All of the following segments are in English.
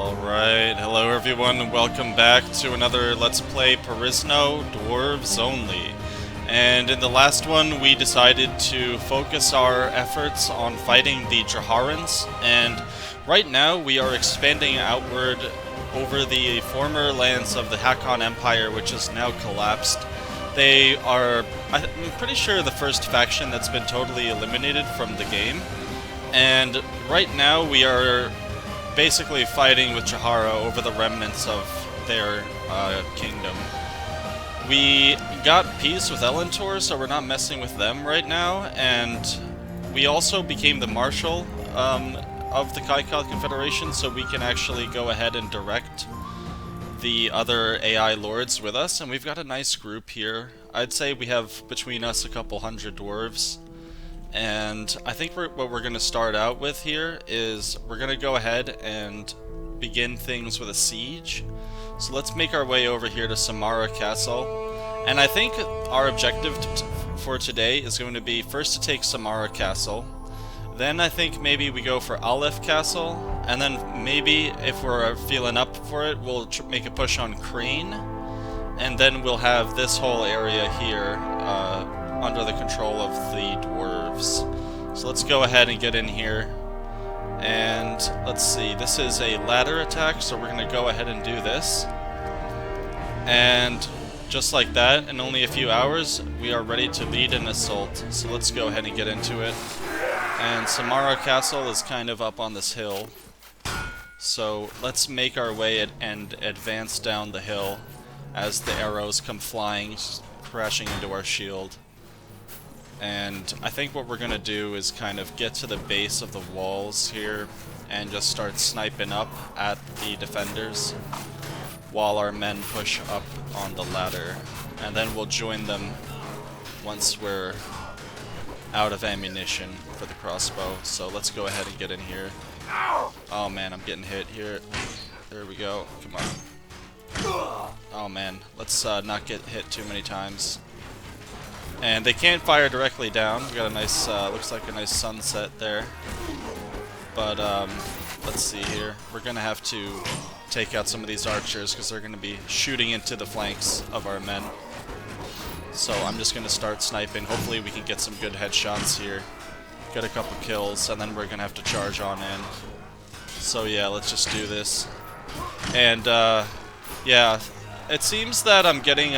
Alright, hello everyone and welcome back to another Let's Play Perisno Dwarves Only. And in the last one we decided to focus our efforts on fighting the Draharans, and right now we are expanding outward over the former lands of the Hakkon Empire, which has now collapsed. They are, I'm pretty sure, the first faction that's been totally eliminated from the game. And right now we are basically fighting with Drahara over the remnants of their kingdom. We got peace with Elentor, so we're not messing with them right now, and we also became the Marshal of the Kai.C Confederation, so we can actually go ahead and direct the other AI lords with us, and we've got a nice group here. I'd say we have between us a couple hundred dwarves. And I think what we're going to start out with here is we're going to go ahead and begin things with a siege. So let's make our way over here to Samarra Castle. And I think our objective for today is going to be first to take Samarra Castle. Then I think maybe we go for Alef Castle. And then maybe if we're feeling up for it, we'll make a push on Crane. And then we'll have this whole area here under the control of the dwarves. So let's go ahead and get in here. And let's see, this is a ladder attack, so we're going to go ahead and do this. And just like that, in only a few hours, we are ready to lead an assault. So let's go ahead and get into it. And Samarra Castle is kind of up on this hill. So let's make our way and advance down the hill as the arrows come flying, crashing into our shield. And I think what we're going to do is kind of get to the base of the walls here and just start sniping up at the defenders while our men push up on the ladder. And then we'll join them once we're out of ammunition for the crossbow. So let's go ahead and get in here. Oh man, I'm getting hit here. There we go. Come on. Oh man, let's not get hit too many times. And they can't fire directly down. We got a nice, looks like a nice sunset there. But let's see here. We're gonna have to take out some of these archers because they're gonna be shooting into the flanks of our men. So I'm just gonna start sniping. Hopefully we can get some good headshots here, get a couple kills, and then we're gonna have to charge on in. So yeah, let's just do this. And yeah, it seems that I'm getting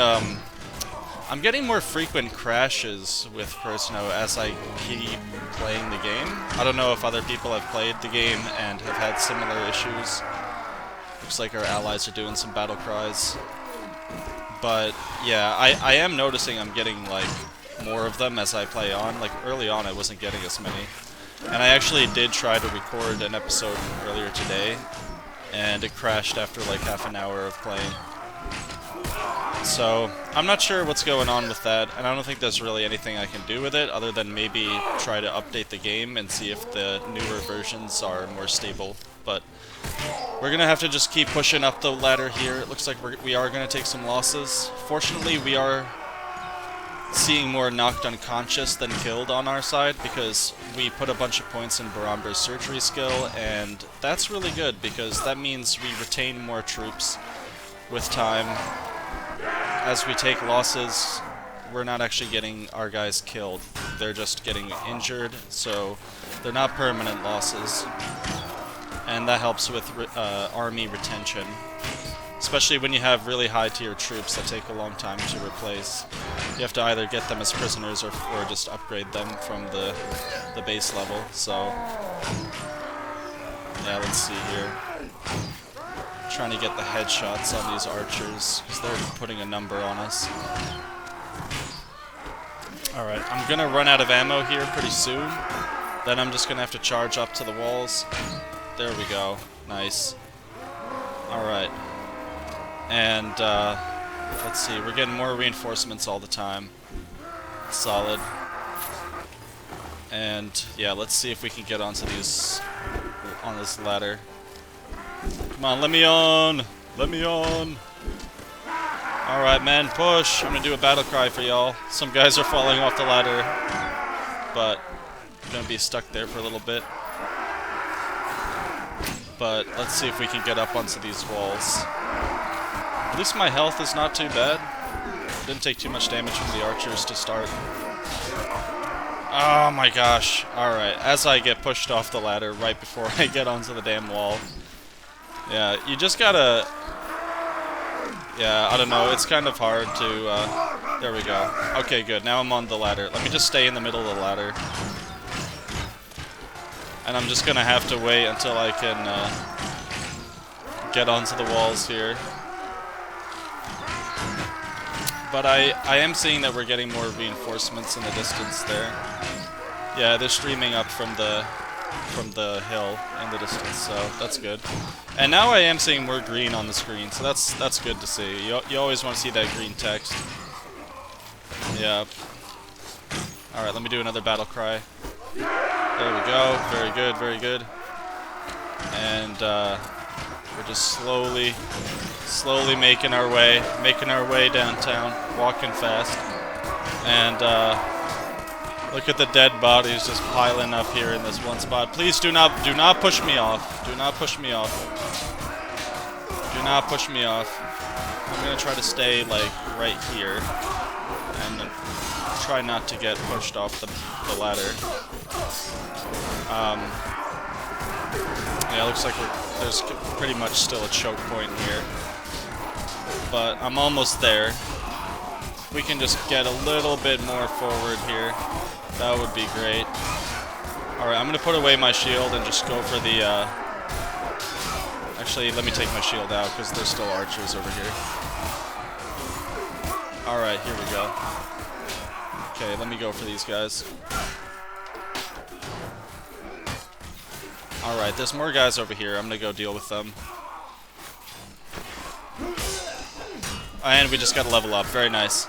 more frequent crashes with Perisno as I keep playing the game. I don't know if other people have played the game and have had similar issues. Looks like our allies are doing some battle cries. But yeah, I am noticing I'm getting like more of them as I play on. Like early on I wasn't getting as many. And I actually did try to record an episode earlier today, and it crashed after like half an hour of playing. So, I'm not sure what's going on with that, and I don't think there's really anything I can do with it other than maybe try to update the game and see if the newer versions are more stable. But we're gonna have to just keep pushing up the ladder here. It looks like we are gonna take some losses. Fortunately, we are seeing more knocked unconscious than killed on our side because we put a bunch of points in Baramber's surgery skill, and that's really good because that means we retain more troops with time. As we take losses, we're not actually getting our guys killed. They're just getting injured, so they're not permanent losses. And that helps with army retention, especially when you have really high tier troops that take a long time to replace. You have to either get them as prisoners or just upgrade them from the base level. So yeah, let's see here. Trying to get the headshots on these archers because they're putting a number on us. Alright, I'm gonna run out of ammo here pretty soon. Then I'm just gonna have to charge up to the walls. There we go. Nice. Alright. And let's see, we're getting more reinforcements all the time. Solid. And yeah, let's see if we can get onto these on this ladder. Come on, let me on! Let me on! Alright, man, push! I'm gonna do a battle cry for y'all. Some guys are falling off the ladder, but I'm gonna be stuck there for a little bit. But let's see if we can get up onto these walls. At least my health is not too bad. Didn't take too much damage from the archers to start. Oh my gosh. Alright, as I get pushed off the ladder right before I get onto the damn wall. Yeah, you just gotta... Yeah, I don't know, it's kind of hard to... There we go. Okay, good, now I'm on the ladder. Let me just stay in the middle of the ladder. And I'm just gonna have to wait until I can get onto the walls here. But I am seeing that we're getting more reinforcements in the distance there. Yeah, they're streaming up from the hill in the distance, so that's good. And now I am seeing more green on the screen, so that's good to see. You always want to see that green text. Yeah. Alright, let me do another battle cry. There we go. Very good, very good. And we're just slowly making our way downtown, walking fast. And look at the dead bodies just piling up here in this one spot. Please do not push me off. Do not push me off. Do not push me off. I'm gonna try to stay like right here and try not to get pushed off the ladder. Yeah, it looks like there's pretty much still a choke point here. But I'm almost there. If we can just get a little bit more forward here, that would be great. Alright, I'm going to put away my shield and just go for the... Actually, let me take my shield out because there's still archers over here. Alright, here we go. Okay, let me go for these guys. Alright, there's more guys over here. I'm gonna go deal with them. And we just gotta level up. Very nice.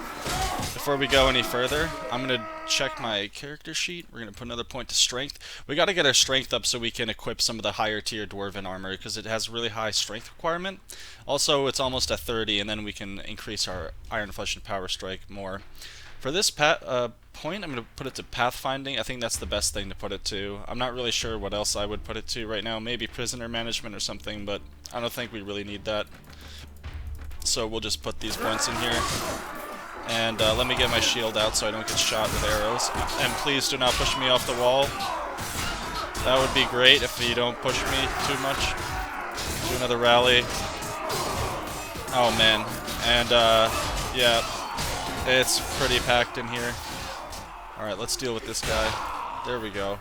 Before we go any further, I'm gonna check my character sheet. We're gonna put another point to strength. We gotta get our strength up so we can equip some of the higher tier Dwarven armor, because it has really high strength requirement. Also, it's almost at 30, and then we can increase our Iron Flesh and Power Strike more. For this point, I'm going to put it to Pathfinding. I think that's the best thing to put it to. I'm not really sure what else I would put it to right now. Maybe Prisoner Management or something, but I don't think we really need that. So we'll just put these points in here. And let me get my shield out so I don't get shot with arrows. And please do not push me off the wall. That would be great if you don't push me too much. Do another rally. Oh man. And yeah. It's pretty packed in here. Alright, let's deal with this guy. There we go.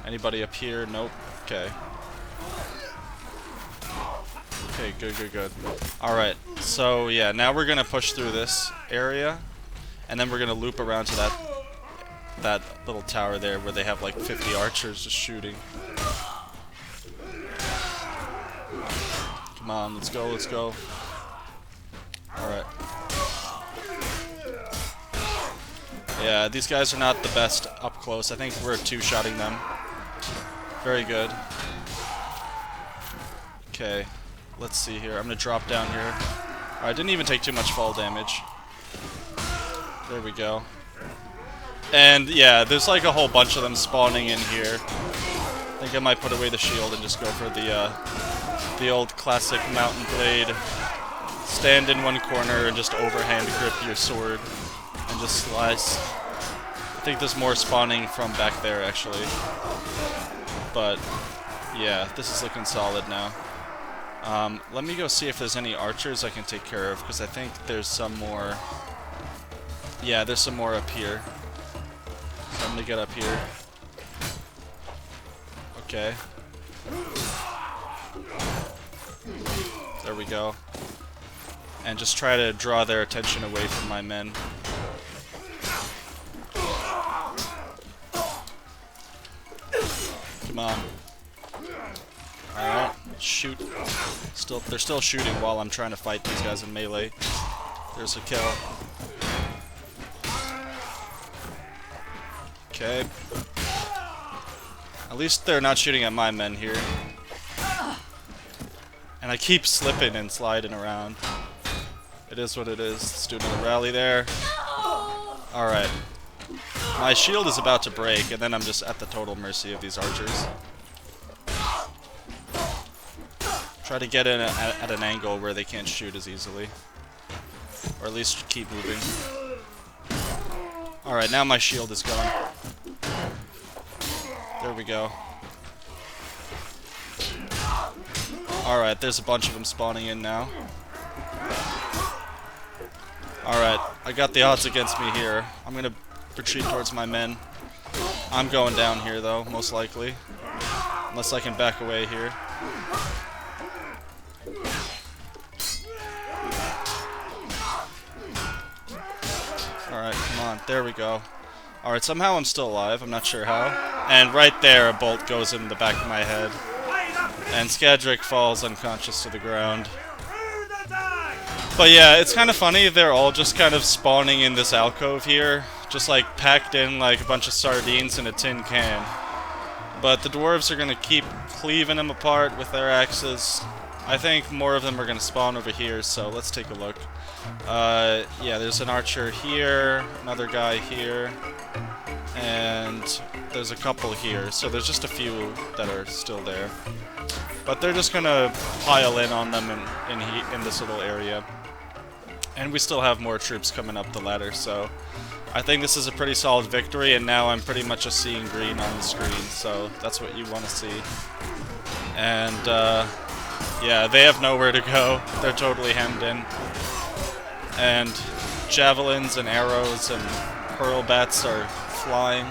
Anybody up here? Nope. Okay. Okay, good, good, good. Alright, so yeah, now we're gonna push through this area, and then we're gonna loop around to that little tower there where they have like 50 archers just shooting. Come on, let's go, let's go. Alright. Yeah, these guys are not the best up close. I think we're two-shotting them. Very good. Okay, let's see here. I'm gonna drop down here. Alright, I didn't even take too much fall damage. There we go. And yeah, there's like a whole bunch of them spawning in here. I think I might put away the shield and just go for the old classic mountain blade. Stand in one corner and just overhand grip your sword and just slice. I think there's more spawning from back there actually. But yeah, this is looking solid now. Let me go see if there's any archers I can take care of, because I think there's some more. Yeah, there's some more up here. So I'm gonna get up here. Okay. There we go. And just try to draw their attention away from my men. Come on. Alright, shoot. They're still shooting while I'm trying to fight these guys in melee. There's a kill. Okay. At least they're not shooting at my men here. And I keep slipping and sliding around. It is what it is. Let's do another rally there. Alright. My shield is about to break, and then I'm just at the total mercy of these archers. Try to get in at an angle where they can't shoot as easily. Or at least keep moving. Alright, now my shield is gone. There we go. Alright, there's a bunch of them spawning in now. Alright, I got the odds against me here. I'm gonna retreat towards my men. I'm going down here though, most likely. Unless I can back away here. Alright, come on. There we go. Alright, somehow I'm still alive. I'm not sure how. And right there, a bolt goes in the back of my head. And Skadric falls unconscious to the ground. But yeah, it's kind of funny. They're all just kind of spawning in this alcove here. Just like packed in like a bunch of sardines in a tin can. But the dwarves are going to keep cleaving them apart with their axes. I think more of them are going to spawn over here, so let's take a look. Yeah, there's an archer here, another guy here, and there's a couple here, so there's just a few that are still there. But they're just going to pile in on them in this little area. And we still have more troops coming up the ladder, so I think this is a pretty solid victory, and now I'm pretty much just seeing green on the screen, so that's what you want to see. And, yeah, they have nowhere to go. They're totally hemmed in. And javelins and arrows and hurl bats are flying.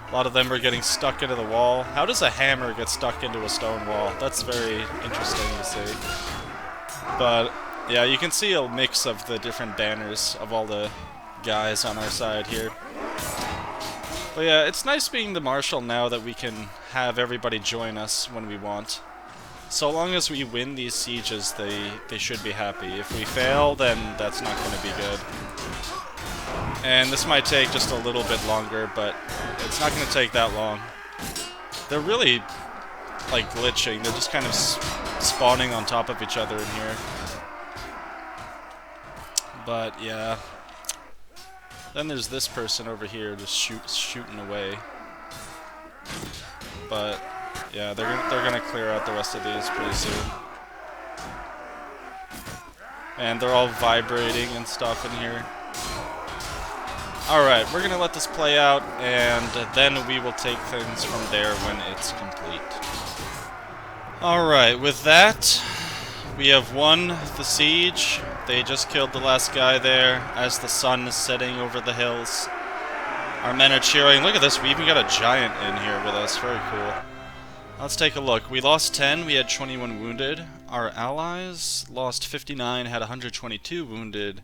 A lot of them are getting stuck into the wall. How does a hammer get stuck into a stone wall? That's very interesting to see. But, yeah, you can see a mix of the different banners of all the guys on our side here. But yeah, it's nice being the marshal now that we can have everybody join us when we want. So long as we win these sieges, they should be happy. If we fail, then that's not going to be good. And this might take just a little bit longer, but it's not going to take that long. They're really, like, glitching. They're just kind of spawning on top of each other in here. But, yeah. Then there's this person over here just shooting away. But yeah, they're gonna clear out the rest of these pretty soon. And they're all vibrating and stuff in here. Alright, we're gonna let this play out, and then we will take things from there when it's complete. Alright, with that, we have won the siege. They just killed the last guy there as the sun is setting over the hills. Our men are cheering. Look at this, we even got a giant in here with us. Very cool. Let's take a look. We lost 10, we had 21 wounded. Our allies lost 59, had 122 wounded.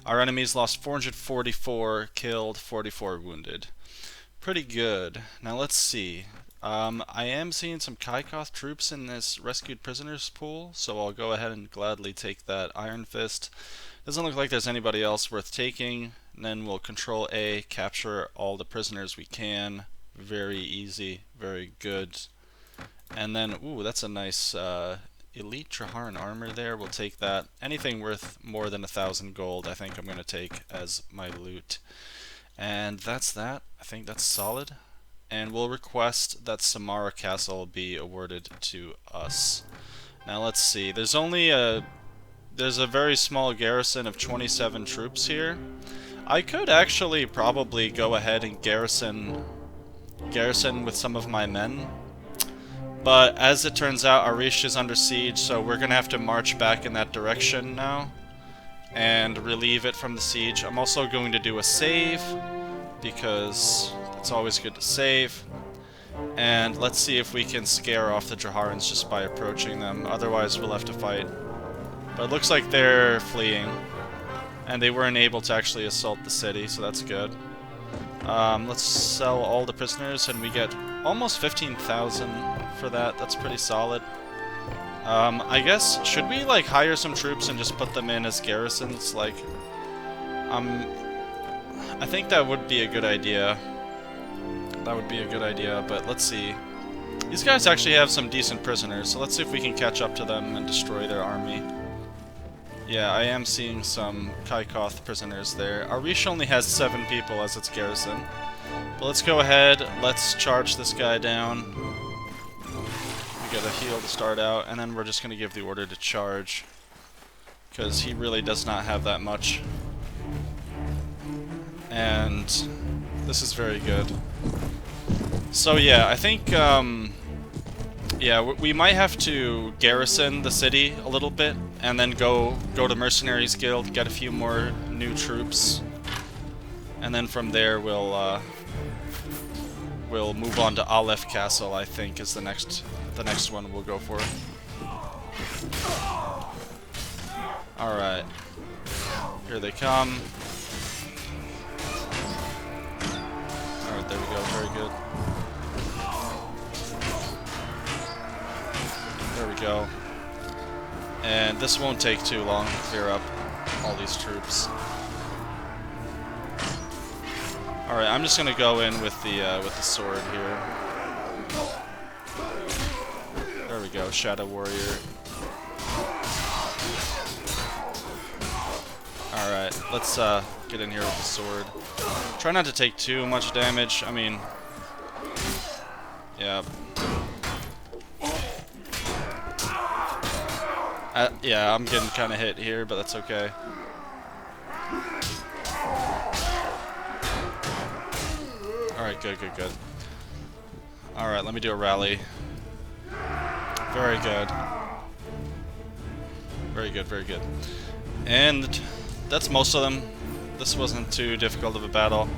Our enemies lost 444, killed 44 wounded. Pretty good. Now let's see. I am seeing some Kai.C troops in this rescued prisoners pool, so I'll go ahead and gladly take that Iron Fist. Doesn't look like there's anybody else worth taking. And then we'll Control A, capture all the prisoners we can. Very easy, very good. And then, ooh, that's a nice elite Draharan armor there. We'll take that. Anything worth more than 1,000 gold, I think I'm going to take as my loot. And that's that. I think that's solid. And we'll request that Samarra Castle be awarded to us. Now let's see. There's a very small garrison of 27 troops here. I could actually probably go ahead and garrison with some of my men. But as it turns out, Arish is under siege, so we're gonna have to march back in that direction now and relieve it from the siege. I'm also going to do a save because it's always good to save. And let's see if we can scare off the Draharans just by approaching them. Otherwise, we'll have to fight. But it looks like they're fleeing. And they weren't able to actually assault the city, so that's good. Let's sell all the prisoners, and we get almost 15,000 for that. That's pretty solid. I guess, should we, like, hire some troops and just put them in as garrisons? Like, I think that would be a good idea. That would be a good idea, but let's see. These guys actually have some decent prisoners, so let's see if we can catch up to them and destroy their army. Yeah, I am seeing some Kai.C prisoners there. Arish only has 7 people as its garrison. But let's go ahead, let's charge this guy down. We get a heal to start out, and then we're just going to give the order to charge, because he really does not have that much. And this is very good. So yeah, I think, yeah, we might have to garrison the city a little bit, and then go to Mercenaries Guild, get a few more new troops, and then from there we'll move on to Alef Castle. I think is the next one we'll go for. All right, here they come. All right, there we go. Very good. There we go. And this won't take too long to clear up all these troops. Alright, I'm just gonna go in with the sword here. There we go, Shadow Warrior. Alright, let's get in here with the sword. Try not to take too much damage. I mean, yeah. Yeah, I'm getting kind of hit here, but that's okay. Alright, good. Alright, let me do a rally. Very good. Very good. And that's most of them. This wasn't too difficult of a battle.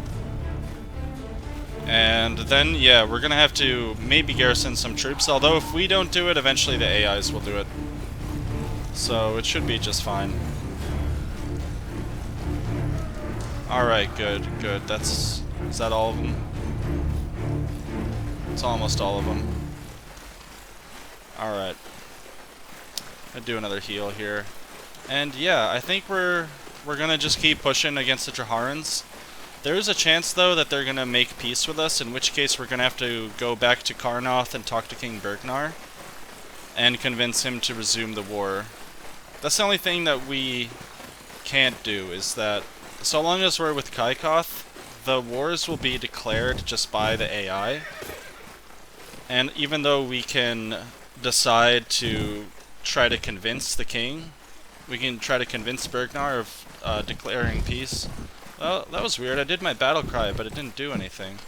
And then, yeah, we're gonna have to maybe garrison some troops, although if we don't do it, eventually the AIs will do it. So it should be just fine. Alright, good. Is that all of them? It's almost all of them. Alright. I'll do another heal here. And yeah, I think we're gonna just keep pushing against the Draharans. There is a chance, though, that they're gonna make peace with us, in which case we're gonna have to go back to Karnoth and talk to King Bergnar and convince him to resume the war. That's the only thing that we can't do, is that so long as we're with Kaikoth, the wars will be declared just by the AI. And even though we can decide to try to convince the king, we can try to convince Bergnar of declaring peace. Well, that was weird. I did my battle cry, but it didn't do anything.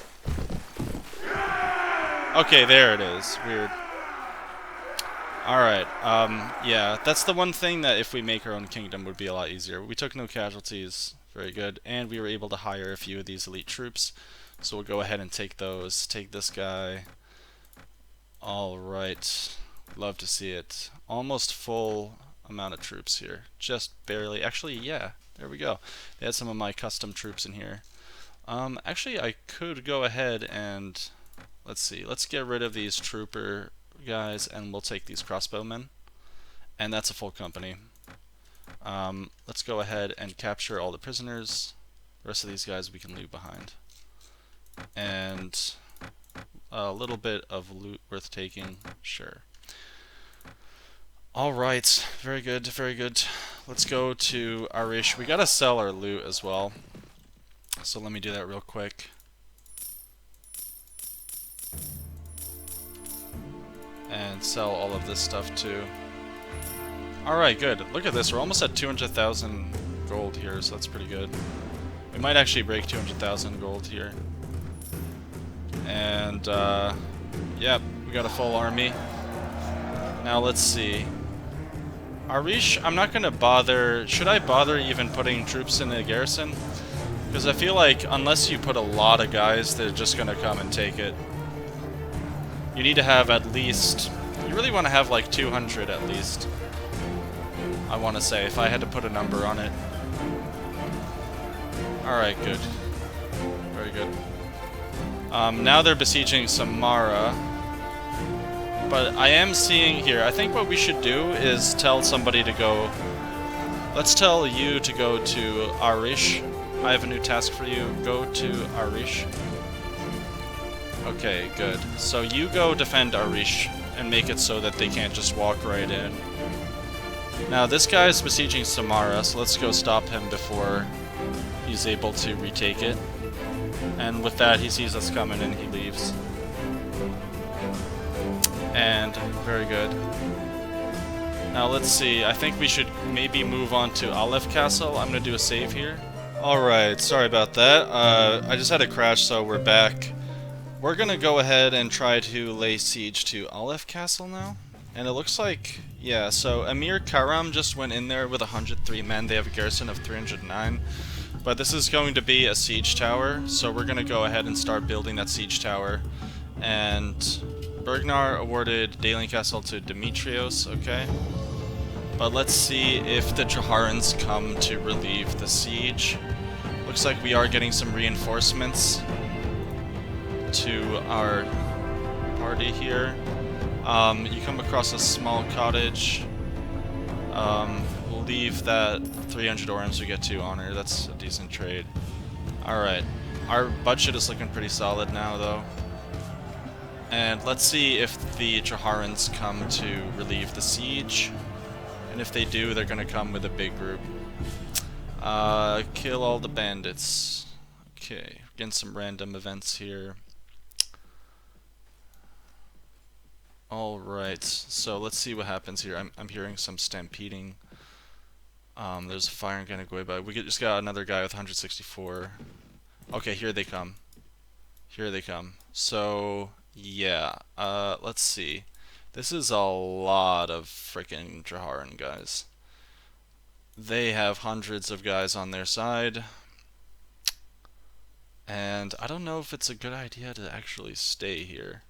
Okay, there it is. Weird. Alright, yeah, that's the one thing that if we make our own kingdom would be a lot easier. We took no casualties, very good, and we were able to hire a few of these elite troops. So we'll go ahead and take those, take this guy. Alright, love to see it. Almost full amount of troops here, just barely. Actually, yeah, there we go. They had some of my custom troops in here. Actually, I could go ahead and, let's see, let's get rid of these trooper guys, and we'll take these crossbowmen, and that's a full company. Let's go ahead and capture all the prisoners. The rest of these guys we can leave behind, and a little bit of loot worth taking, sure. Alright, very good. Let's go to Arish. We gotta sell our loot as well, so let me do that real quick. And sell all of this stuff too. Alright, good. Look at this, we're almost at 200,000 gold here, so that's pretty good. We might actually break 200,000 gold here. And, yep, we got a full army. Now let's see. Arish, I'm not gonna bother. Should I bother even putting troops in the garrison? Because I feel like unless you put a lot of guys, they're just gonna come and take it. You need to have at least, you really want to have like 200 at least, I want to say, if I had to put a number on it. Alright, good. Very good. Now they're besieging Samarra. But I am seeing here, I think what we should do is tell somebody to go, let's tell you to go to Arish. I have a new task for you. Go to Arish. Okay, good. So you go defend Arish and make it so that they can't just walk right in. Now this guy is besieging Samarra, so let's go stop him before he's able to retake it. And with that, he sees us coming and he leaves. And very good. Now let's see, I think we should maybe move on to Alef Castle. I'm gonna do a save here. Alright, sorry about that. I just had a crash, so we're back. We're gonna go ahead and try to lay siege to Alef Castle now. And it looks like, yeah, so Emir Karam just went in there with 103 men. They have a garrison of 309. But this is going to be a siege tower, so we're gonna go ahead and start building that siege tower. And Bergnar awarded Dalian Castle to Demetrios, okay. But let's see if the Draharans come to relieve the siege. Looks like we are getting some reinforcements to our party here. You come across a small cottage. We'll leave that 300 orms we get to honor. That's a decent trade. Alright. Our budget is looking pretty solid now, though. And let's see if the Draharans come to relieve the siege. And if they do, they're gonna come with a big group. Kill all the bandits. Okay, getting some random events here. Alright, so let's see what happens here. I'm hearing some stampeding. There's a fire gonna go by. We just got another guy with 164. Okay, here they come. Here they come. So, yeah, let's see. This is a lot of frickin' Draharan guys. They have hundreds of guys on their side. And I don't know if it's a good idea to actually stay here.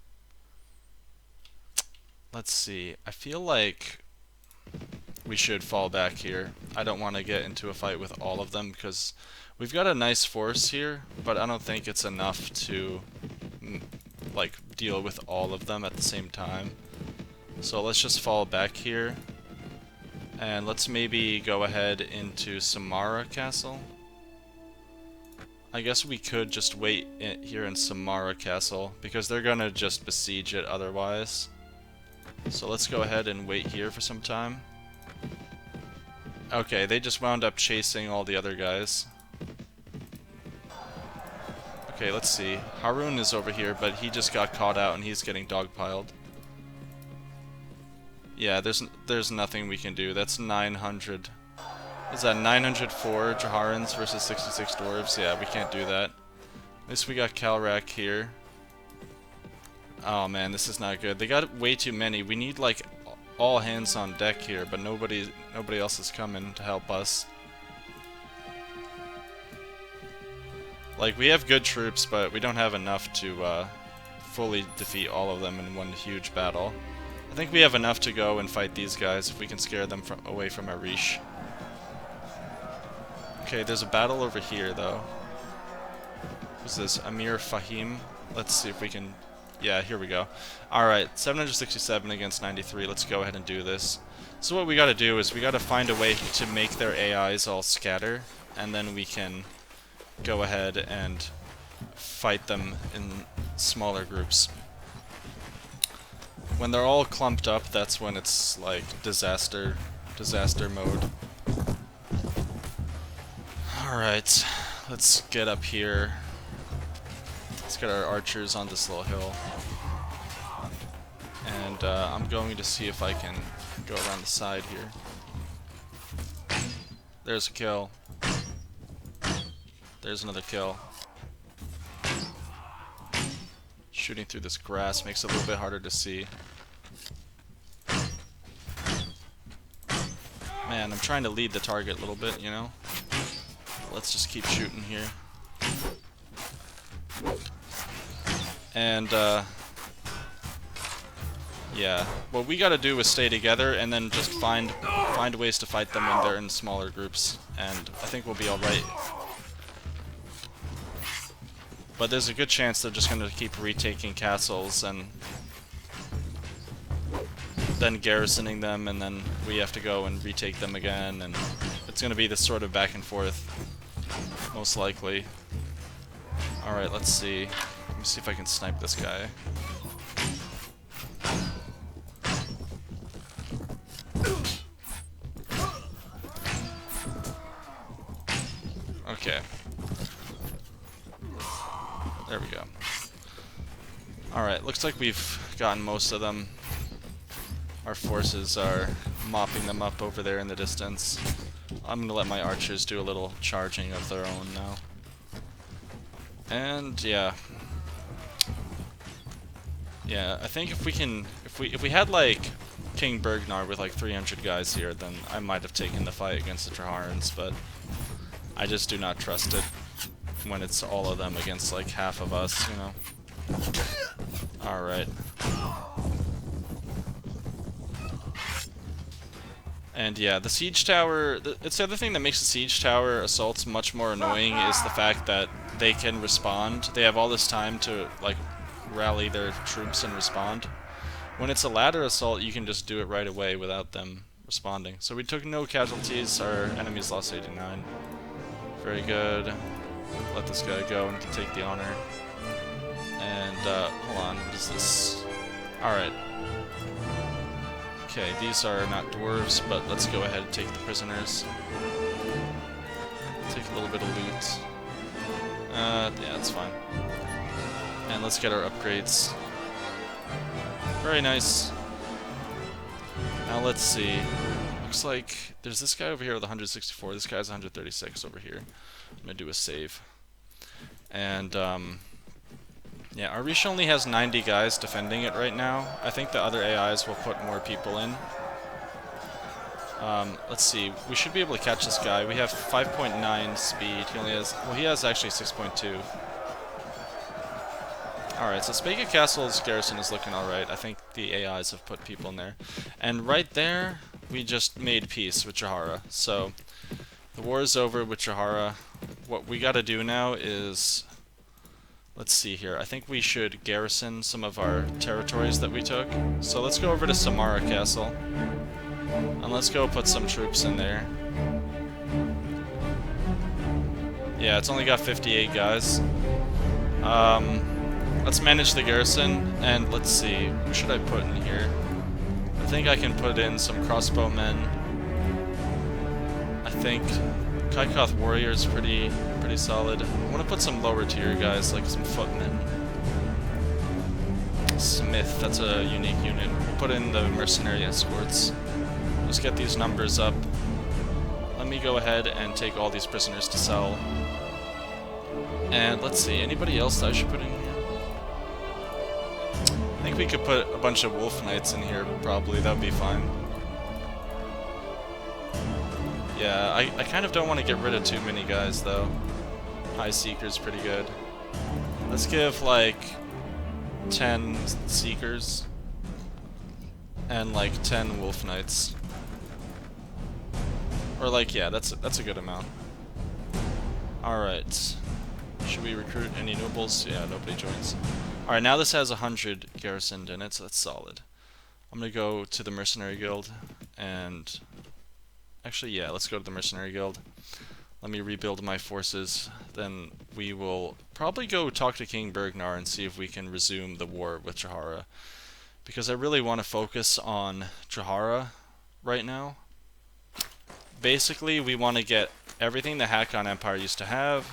Let's see. I feel like we should fall back here. I don't want to get into a fight with all of them because we've got a nice force here, but I don't think it's enough to like deal with all of them at the same time. So let's just fall back here. And let's maybe go ahead into Samarra Castle. I guess we could just wait here in Samarra Castle because they're gonna just besiege it otherwise. So let's go ahead and wait here for some time. Okay, they just wound up chasing all the other guys. Okay, let's see. Harun is over here, but he just got caught out and he's getting dogpiled. Yeah, there's nothing we can do. That's 900. Is that 904 Draharans versus 66 dwarves? Yeah, we can't do that. At least we got Kalrak here. Oh man, this is not good. They got way too many. We need like all hands on deck here, but nobody else is coming to help us. Like, we have good troops, but we don't have enough to fully defeat all of them in one huge battle. I think we have enough to go and fight these guys if we can scare them away from Arish. Okay, there's a battle over here, though. Who's this? Amir Fahim? Let's see if we can... Yeah, here we go. Alright, 767 against 93. Let's go ahead and do this. So what we gotta do is we gotta find a way to make their AIs all scatter, and then we can go ahead and fight them in smaller groups. When they're all clumped up, that's when it's like disaster mode. Alright, let's get up here. Let's get our archers on this little hill. And I'm going to see if I can go around the side here. There's a kill. There's another kill. Shooting through this grass makes it a little bit harder to see. Man, I'm trying to lead the target a little bit, you know? Let's just keep shooting here. And, yeah. What we gotta do is stay together and then just find ways to fight them when they're in smaller groups. And I think we'll be alright. But there's a good chance they're just gonna keep retaking castles and then garrisoning them, and then we have to go and retake them again, and it's gonna be this sort of back and forth, most likely. Alright, let's see. Let me see if I can snipe this guy. Okay. There we go. Alright, looks like we've gotten most of them. Our forces are mopping them up over there in the distance. I'm gonna let my archers do a little charging of their own now. And yeah. Yeah, I think if we had like King Bergnar with like 300 guys here, then I might have taken the fight against the Draharans, but I just do not trust it when it's all of them against like half of us, you know. Alright. And yeah, the siege tower, it's the other thing that makes the siege tower assaults much more annoying is the fact that they can respond. They have all this time to like rally their troops and respond. When it's a ladder assault, you can just do it right away without them responding. So we took no casualties, our enemies lost 89. Very good. Let this guy go and take the honor. And, hold on, what is this? Alright. Okay, these are not dwarves, but let's go ahead and take the prisoners. Take a little bit of loot. Yeah, that's fine. And let's get our upgrades. Very nice. Now let's see. Looks like there's this guy over here with 164. This guy's 136 over here. I'm gonna do a save. And yeah, our Rish only has 90 guys defending it right now. I think the other AIs will put more people in. Let's see. We should be able to catch this guy. We have 5.9 speed. He only has, well, he has actually 6.2. Alright, so Spiga Castle's garrison is looking alright. I think the AIs have put people in there. And right there, we just made peace with Drahara. So, the war is over with Drahara. What we gotta do now is... Let's see here. I think we should garrison some of our territories that we took. So let's go over to Samarra Castle. And let's go put some troops in there. Yeah, it's only got 58 guys. Let's manage the garrison, and let's see, who should I put in here? I think I can put in some crossbowmen. I think Kaikoth warrior is pretty solid. I want to put some lower tier guys, like some footmen. Smith, that's a unique unit. We'll put in the mercenary escorts. Let's get these numbers up. Let me go ahead and take all these prisoners to sell. And let's see, anybody else that I should put in here? I think we could put a bunch of wolf knights in here, probably. That would be fine. Yeah, I kind of don't want to get rid of too many guys, though. High Seeker's pretty good. Let's give, like, 10 Seekers. And, like, 10 wolf knights. Or, like, yeah, that's a good amount. Alright. Should we recruit any nobles? Yeah, nobody joins. Alright, now this has 100 garrisoned in it, so that's solid. I'm gonna go to the Mercenary Guild, and... Actually, yeah, let's go to the Mercenary Guild. Let me rebuild my forces, then we will probably go talk to King Bergnar and see if we can resume the war with Drahara. Because I really want to focus on Drahara right now. Basically, we want to get everything the Hakkon Empire used to have,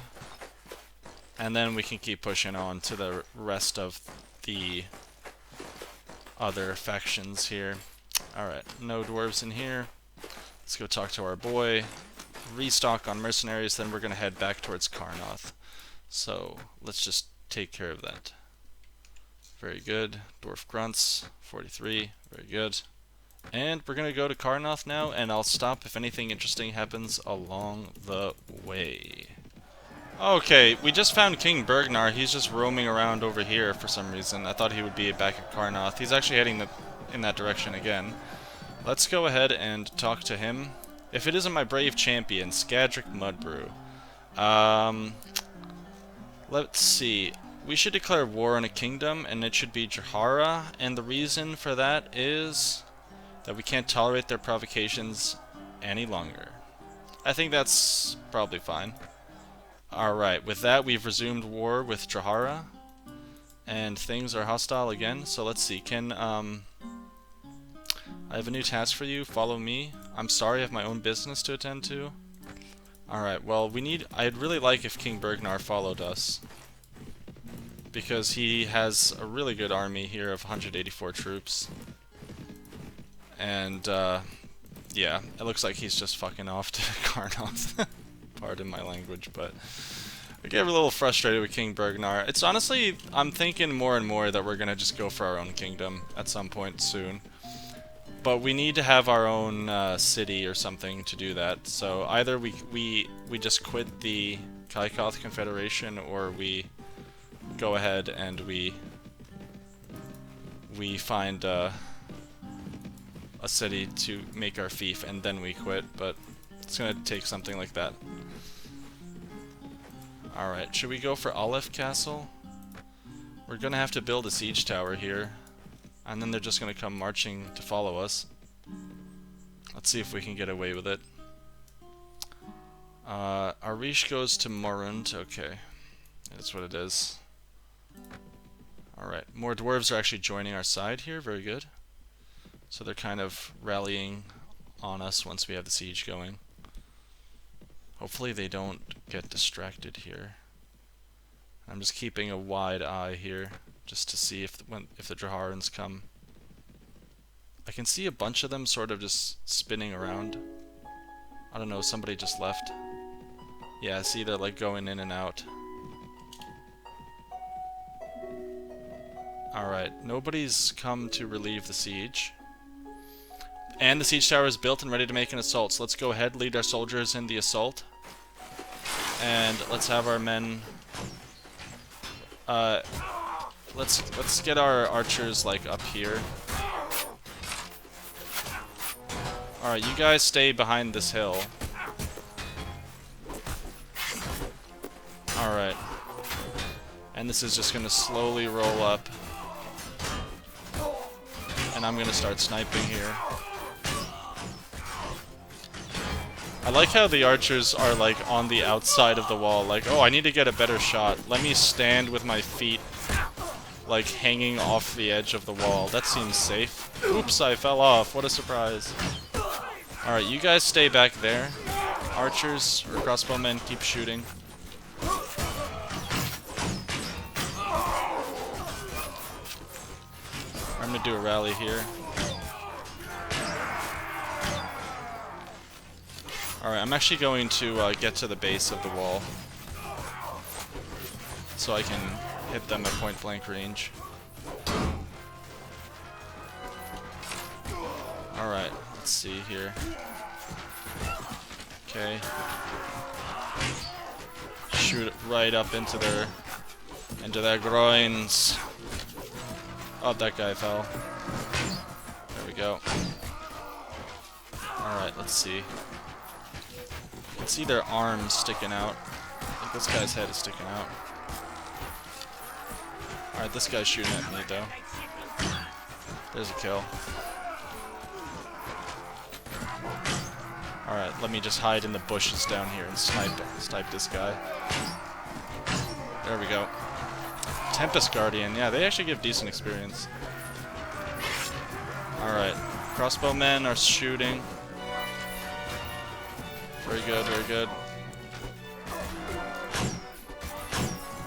and then we can keep pushing on to the rest of the other factions here. Alright, no dwarves in here. Let's go talk to our boy. Restock on mercenaries, then we're going to head back towards Karnoth. So, let's just take care of that. Very good. Dwarf Grunts, 43. Very good. And we're going to go to Karnoth now, and I'll stop if anything interesting happens along the way. Okay, we just found King Bergnar. He's just roaming around over here for some reason. I thought he would be back at Karnoth. He's actually heading in that direction again. Let's go ahead and talk to him. If it isn't my brave champion, Skadric Mudbrew. Let's see. We should declare war on a kingdom, and it should be Drahara, and the reason for that is that we can't tolerate their provocations any longer. I think that's probably fine. Alright, with that we've resumed war with Drahara, and things are hostile again, so let's see, I have a new task for you, follow me. I'm sorry, I have my own business to attend to. Alright, well, I'd really like if King Bergnar followed us. Because he has a really good army here of 184 troops. And, yeah, it looks like he's just fucking off to Karnoth. Pardon my language, but I get a little frustrated with King Bergnar. It's honestly, I'm thinking more and more that we're gonna just go for our own kingdom at some point soon. But we need to have our own city or something to do that. So either we just quit the Kai-C Confederation, or we go ahead and we find a city to make our fief, and then we quit. But it's gonna take something like that. Alright, should we go for Alef Castle? We're gonna have to build a siege tower here, and then they're just gonna come marching to follow us. Let's see if we can get away with it. Arish goes to Morund. Okay, that's what it is. Alright, more dwarves are actually joining our side here. Very good. So they're kind of rallying on us once we have the siege going. Hopefully they don't get distracted here. I'm just keeping a wide eye here, just to see if the Draharans come. I can see a bunch of them sort of just spinning around. I don't know, somebody just left. Yeah, see, they're like going in and out. Alright, nobody's come to relieve the siege. And the siege tower is built and ready to make an assault, so let's go ahead, lead our soldiers in the assault. And let's have our men... let's get our archers, like, up here. Alright, you guys stay behind this hill. Alright. And this is just gonna slowly roll up. And I'm gonna start sniping here. I like how the archers are, like, on the outside of the wall. Like, oh, I need to get a better shot. Let me stand with my feet, like, hanging off the edge of the wall. That seems safe. Oops, I fell off. What a surprise. Alright, you guys stay back there. Archers or crossbowmen, keep shooting. I'm gonna do a rally here. Alright, I'm actually going to get to the base of the wall, so I can hit them at point blank range. Alright, let's see here. Okay. Shoot it right up into their groins. Oh, that guy fell. There we go. Alright, let's see. You can see their arms sticking out. I think this guy's head is sticking out. Alright, this guy's shooting at me, though. There's a kill. Alright, let me just hide in the bushes down here and snipe this guy. There we go. Tempest Guardian, yeah, they actually give decent experience. Alright, crossbowmen are shooting. Very good, very good.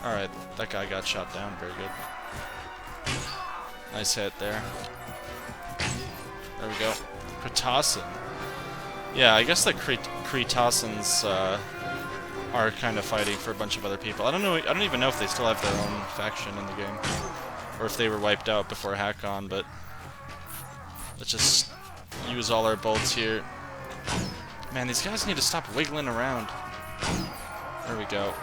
Alright, that guy got shot down, very good. Nice hit there. There we go. Kritassin. Yeah, I guess the Kritassins are kind of fighting for a bunch of other people. I don't even know if they still have their own faction in the game, or if they were wiped out before Hakkon. But let's just use all our bolts here. Man, these guys need to stop wiggling around. There we go.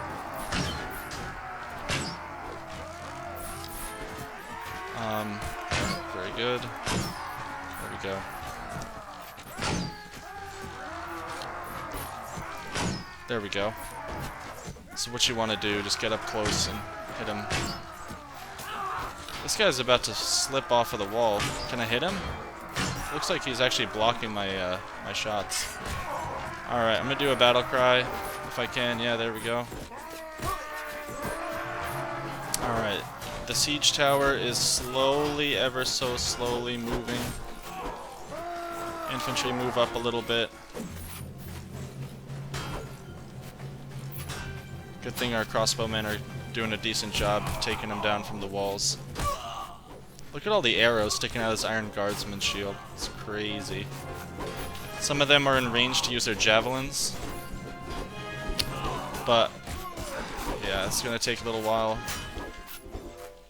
Very good. There we go. There we go. So what you want to do, just get up close and hit him. This guy's about to slip off of the wall. Can I hit him? Looks like he's actually blocking my my shots. Alright, I'm gonna do a battle cry if I can. Yeah, there we go. Alright, the siege tower is slowly, ever so slowly moving. Infantry move up a little bit. Good thing our crossbowmen are doing a decent job taking them down from the walls. Look at all the arrows sticking out of his Iron Guardsman's shield. It's crazy. Some of them are in range to use their javelins. But yeah, it's gonna take a little while.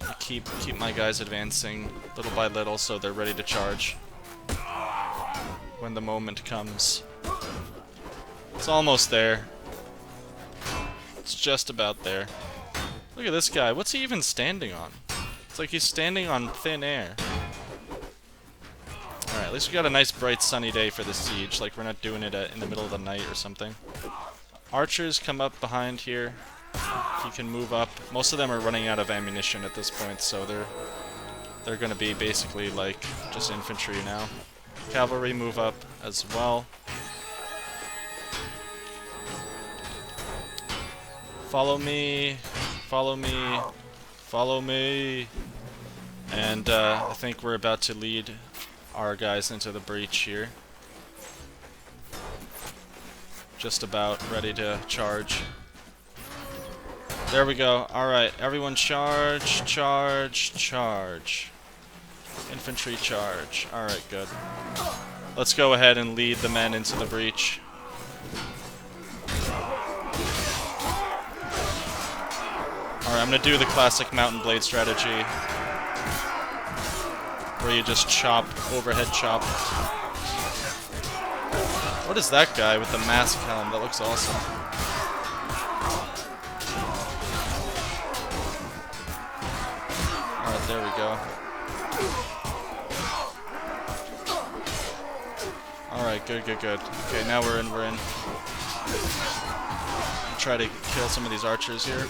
I keep my guys advancing little by little so they're ready to charge when the moment comes. It's almost there. It's just about there. Look at this guy. What's he even standing on? It's like he's standing on thin air. Alright, at least we got a nice bright sunny day for the siege. Like we're not doing it in the middle of the night or something. Archers come up behind here. He can move up. Most of them are running out of ammunition at this point, so they're gonna be basically like just infantry now. Cavalry move up as well. Follow me, follow me, follow me. And I think we're about to lead our guys into the breach here. Just about ready to charge. There we go. Alright, everyone charge, charge, charge. Infantry charge. Alright, good. Let's go ahead and lead the men into the breach. Alright, I'm gonna do the classic mountain blade strategy. Where you just chop, overhead chop. What is that guy with the mask helm? That looks awesome. Alright, there we go. Alright, good, good, good. Okay, now we're in. Try to kill some of these archers here.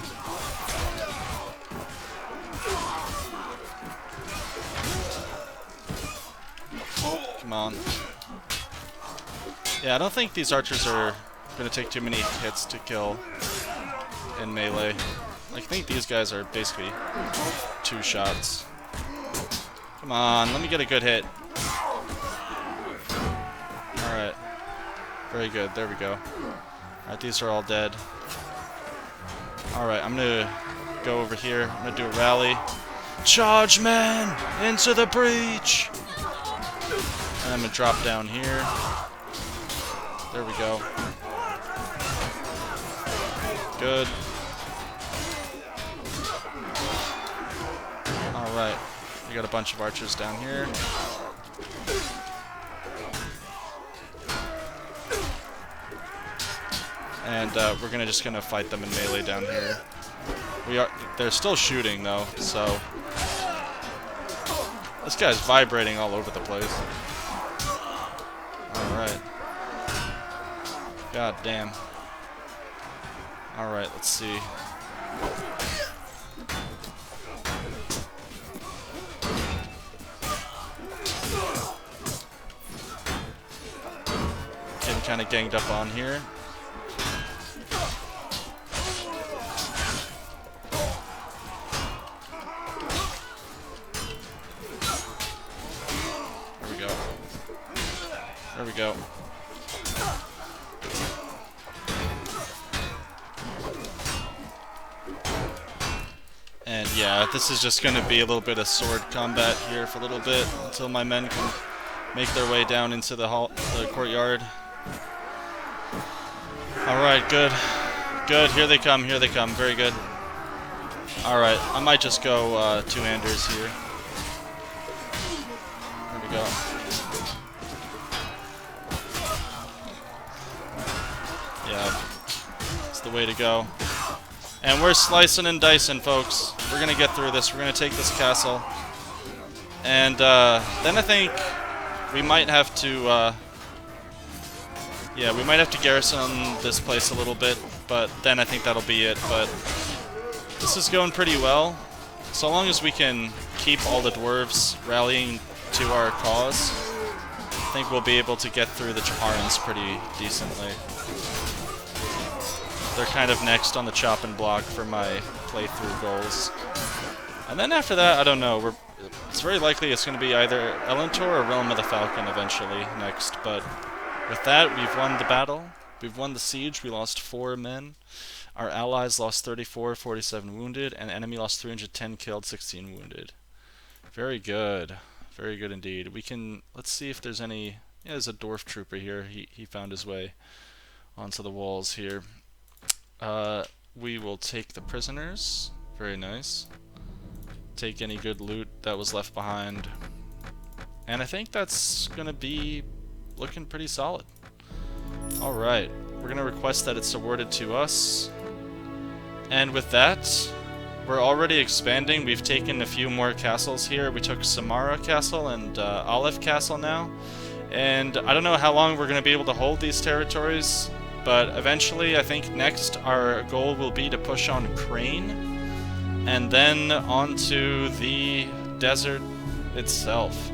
Come on. Yeah, I don't think these archers are going to take too many hits to kill in melee. Like, I think these guys are basically 2 shots. Come on, let me get a good hit. Alright. Very good, there we go. Alright, these are all dead. Alright, I'm going to go over here. I'm going to do a rally. Charge, men! Into the breach! And I'm going to drop down here. There we go. Good. Alright. We got a bunch of archers down here. And we're just gonna fight them in melee down here. They're still shooting though, so this guy's vibrating all over the place. Alright. God damn. Alright, let's see. Getting kind of ganged up on here. There we go. There we go. And yeah, this is just going to be a little bit of sword combat here for a little bit until my men can make their way down into the courtyard. Alright, good. Good, here they come, very good. Alright, I might just go two-handers here. There we go. Yeah, it's the way to go. And we're slicing and dicing, folks. We're gonna get through this. We're gonna take this castle. And then I think we might have to, yeah, we might have to garrison this place a little bit, but then I think that'll be it. But this is going pretty well. So long as we can keep all the dwarves rallying to our cause, I think we'll be able to get through the Draharans pretty decently. They're kind of next on the chopping block for my playthrough goals. And then after that, I don't know, it's very likely it's going to be either Elentor or Realm of the Falcon eventually next, but with that, we've won the battle, we've won the siege, we lost 4 men, our allies lost 34, 47 wounded, and the enemy lost 310 killed, 16 wounded. Very good. Very good indeed. We can, let's see if there's any, yeah, there's a dwarf trooper here. He found his way onto the walls here. We will take the prisoners. Very nice. Take any good loot that was left behind. And I think that's gonna be looking pretty solid. Alright, we're gonna request that it's awarded to us. And with that, we're already expanding. We've taken a few more castles here. We took Samarra Castle and Alef Castle now. And I don't know how long we're going to be able to hold these territories, but eventually I think next our goal will be to push on Crane, and then onto the desert itself.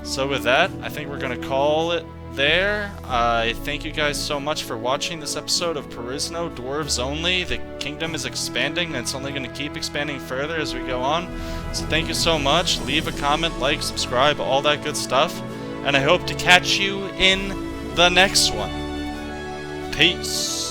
So with that, I think we're going to call it there. I thank you guys so much for watching this episode of Perisno, Dwarves Only. The kingdom is expanding, and it's only going to keep expanding further as we go on. So thank you so much. Leave a comment, like, subscribe, all that good stuff. And I hope to catch you in the next one. Peace.